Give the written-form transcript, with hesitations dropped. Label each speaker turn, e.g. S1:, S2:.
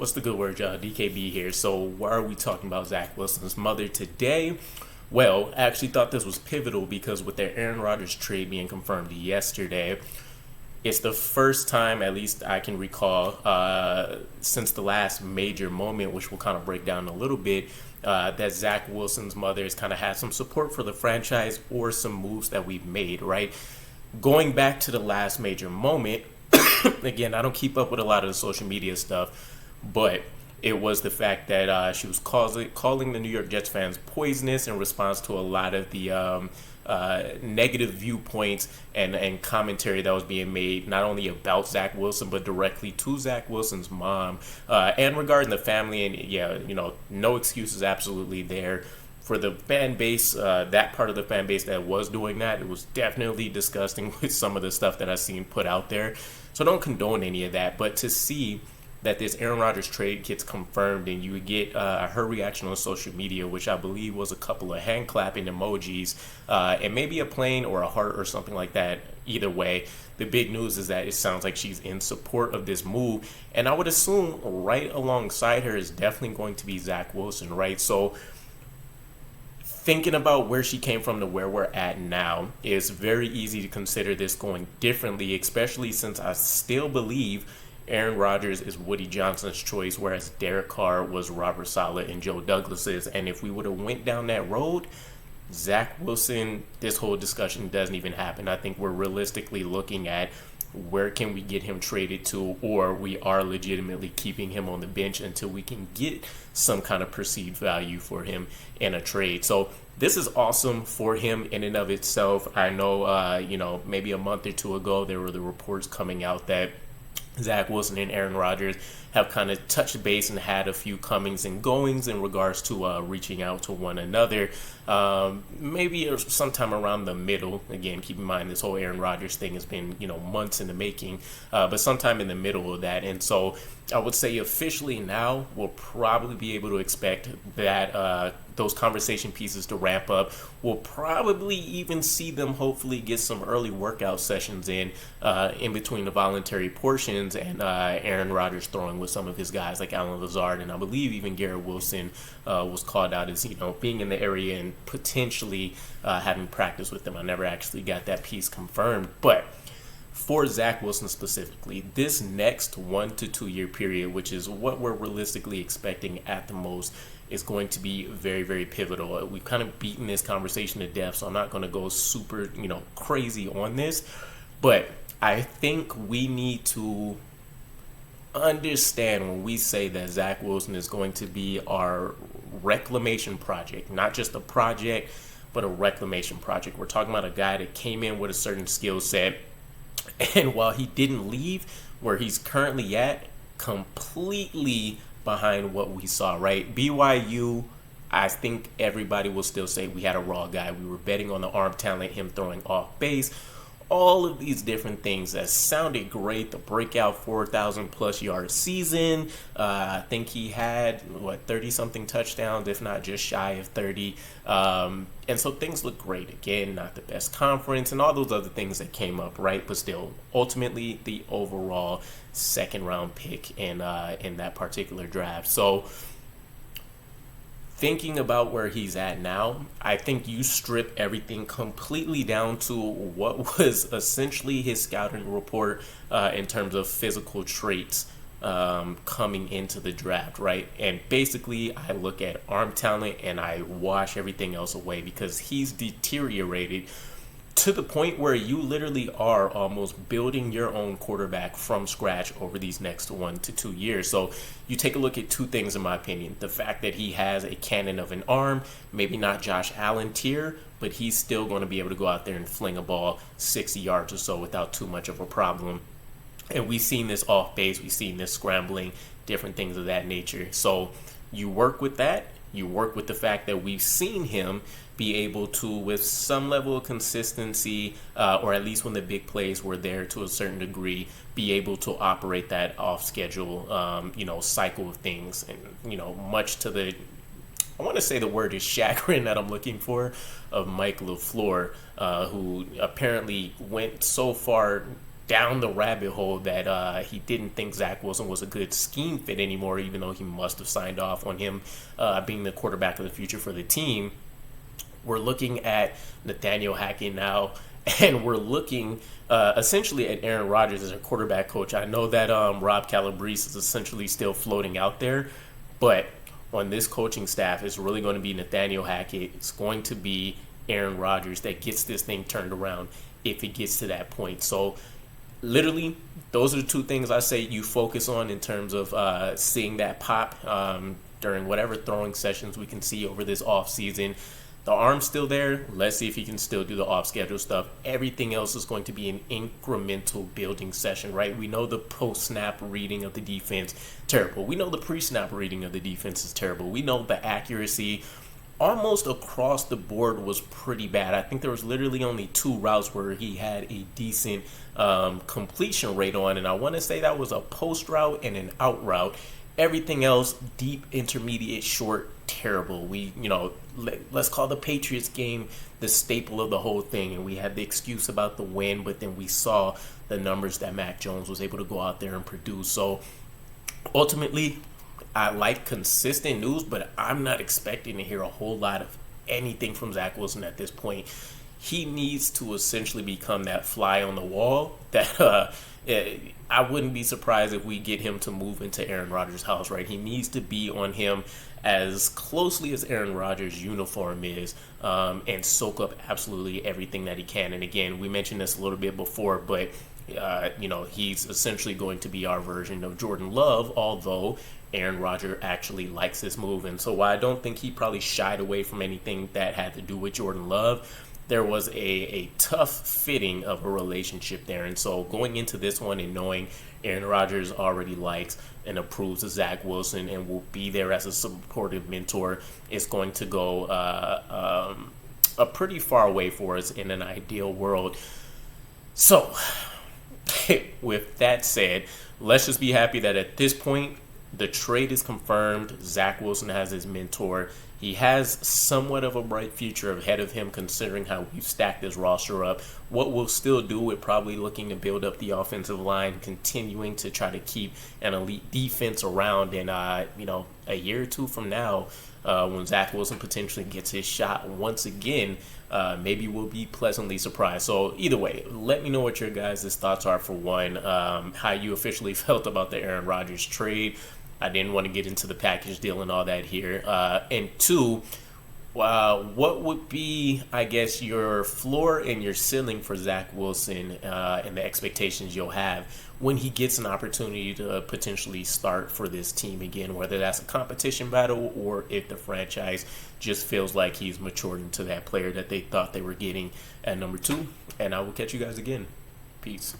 S1: What's the good word, y'all? DKB here. So why are we talking about Zach Wilson's mother today? Well, I actually thought this was pivotal because with their Aaron Rodgers trade being confirmed yesterday, it's the first time, at least I can recall, since the last major moment, which we'll kind of break down a little bit, that Zach Wilson's mother has kind of had some support for the franchise or some moves that we've made, right? Going back to the last major moment, again, I don't keep up with a lot of the social media stuff, but it was the fact that she was calling the New York Jets fans poisonous in response to a lot of the negative viewpoints and commentary that was being made not only about Zach Wilson but directly to Zach Wilson's mom and regarding the family. And yeah, no excuses absolutely there for the fan base, that part of the fan base that was doing that. It was definitely disgusting with some of the stuff that I've seen put out there, so I don't condone any of that. But to see that this Aaron Rodgers trade gets confirmed and you get her reaction on social media, which I believe was a couple of hand clapping emojis and maybe a plane or a heart or something like that. Either way, the big news is that it sounds like she's in support of this move. And I would assume right alongside her is definitely going to be Zach Wilson, right? So thinking about where she came from to where we're at now, it's very easy to consider this going differently, especially since I still believe Aaron Rodgers is Woody Johnson's choice, whereas Derek Carr was Robert Saleh and Joe Douglas's. And if we would have went down that road, Zach Wilson, this whole discussion doesn't even happen. I think we're realistically looking at where can we get him traded to, or we are legitimately keeping him on the bench until we can get some kind of perceived value for him in a trade. So this is awesome for him in and of itself. I know, maybe a month or two ago, there were the reports coming out that Zach Wilson and Aaron Rodgers have kind of touched base and had a few comings and goings in regards to reaching out to one another. Maybe sometime around the middle. Again, keep in mind this whole Aaron Rodgers thing has been, months in the making, but sometime in the middle of that. And so I would say officially now we'll probably be able to expect that those conversation pieces to ramp up. We'll probably even see them hopefully get some early workout sessions in between the voluntary portions, and Aaron Rodgers throwing with some of his guys like Allen Lazard, and I believe even Garrett Wilson was called out as being in the area and potentially having practice with them. I never actually got that piece confirmed, but for Zach Wilson specifically, this next 1 to 2 year period, which is what we're realistically expecting at the most, is going to be very, very pivotal. We've kind of beaten this conversation to death, so I'm not going to go super, crazy on this. But I think we need to understand when we say that Zach Wilson is going to be our reclamation project, not just a project, but a reclamation project. We're talking about a guy that came in with a certain skill set, and while he didn't leave where he's currently at, completely behind what we saw, right? BYU, I think everybody will still say we had a raw guy. We were betting on the arm talent, him throwing off base, all of these different things that sounded great. The breakout 4,000 plus yard season. I think he had 30 something touchdowns, if not just shy of 30. And so things look great. Again, not the best conference and all those other things that came up, right? But still, ultimately the overall second round pick in that particular draft. So thinking about where he's at now, I think you strip everything completely down to what was essentially his scouting report in terms of physical traits coming into the draft, right? And basically, I look at arm talent and I wash everything else away because he's deteriorated to the point where you literally are almost building your own quarterback from scratch over these next 1 to 2 years. So you take a look at two things, in my opinion. The fact that he has a cannon of an arm, maybe not Josh Allen tier, but he's still going to be able to go out there and fling a ball 60 yards or so without too much of a problem. And we've seen this off base, we've seen this scrambling, different things of that nature. So you work with that. You work with the fact that we've seen him be able to, with some level of consistency, or at least when the big plays were there to a certain degree, be able to operate that off-schedule, cycle of things. And, much to the, I want to say the word is chagrin that I'm looking for, of Mike LaFleur, who apparently went so far down the rabbit hole that he didn't think Zach Wilson was a good scheme fit anymore, even though he must have signed off on him being the quarterback of the future for the team. We're looking at Nathaniel Hackett now, and we're looking essentially at Aaron Rodgers as a quarterback coach. I know that Rob Calabrese is essentially still floating out there, but on this coaching staff, it's really going to be Nathaniel Hackett. It's going to be Aaron Rodgers that gets this thing turned around if it gets to that point. So literally, those are the two things I say you focus on in terms of seeing that pop during whatever throwing sessions we can see over this offseason. The arm's still there. Let's see if he can still do the off-schedule stuff. Everything else is going to be an incremental building session, right? We know the post-snap reading of the defense, terrible. We know the pre-snap reading of the defense is terrible. We know the accuracy almost across the board was pretty bad. I think there was literally only 2 routes where he had a decent completion rate on, and I want to say that was a post route and an out route. Everything else, deep, intermediate, short, terrible. Let's call the Patriots game the staple of the whole thing, and we had the excuse about the win, but then we saw the numbers that Mac Jones was able to go out there and produce. So ultimately, I like consistent news, but I'm not expecting to hear a whole lot of anything from Zach Wilson at this point. He needs to essentially become that fly on the wall that I wouldn't be surprised if we get him to move into Aaron Rodgers' house, right? He needs to be on him as closely as Aaron Rodgers' uniform is and soak up absolutely everything that he can. And again, we mentioned this a little bit before, but he's essentially going to be our version of Jordan Love, although Aaron Rodgers actually likes this move. And so while I don't think he probably shied away from anything that had to do with Jordan Love, there was a tough fitting of a relationship there. And so going into this one and knowing Aaron Rodgers already likes and approves of Zach Wilson and will be there as a supportive mentor, is going to go a pretty far away for us in an ideal world. So with that said, let's just be happy that at this point, the trade is confirmed. Zach Wilson has his mentor. He has somewhat of a bright future ahead of him considering how we've stacked this roster up. What we'll still do, we're probably looking to build up the offensive line, continuing to try to keep an elite defense around. And, a year or 2 from now, when Zach Wilson potentially gets his shot once again, maybe we'll be pleasantly surprised. So either way, let me know what your guys' thoughts are for one, how you officially felt about the Aaron Rodgers trade. I didn't want to get into the package deal and all that here. And 2, what would be, I guess, your floor and your ceiling for Zach Wilson and the expectations you'll have when he gets an opportunity to potentially start for this team again, whether that's a competition battle or if the franchise just feels like he's matured into that player that they thought they were getting at number 2. And I will catch you guys again. Peace.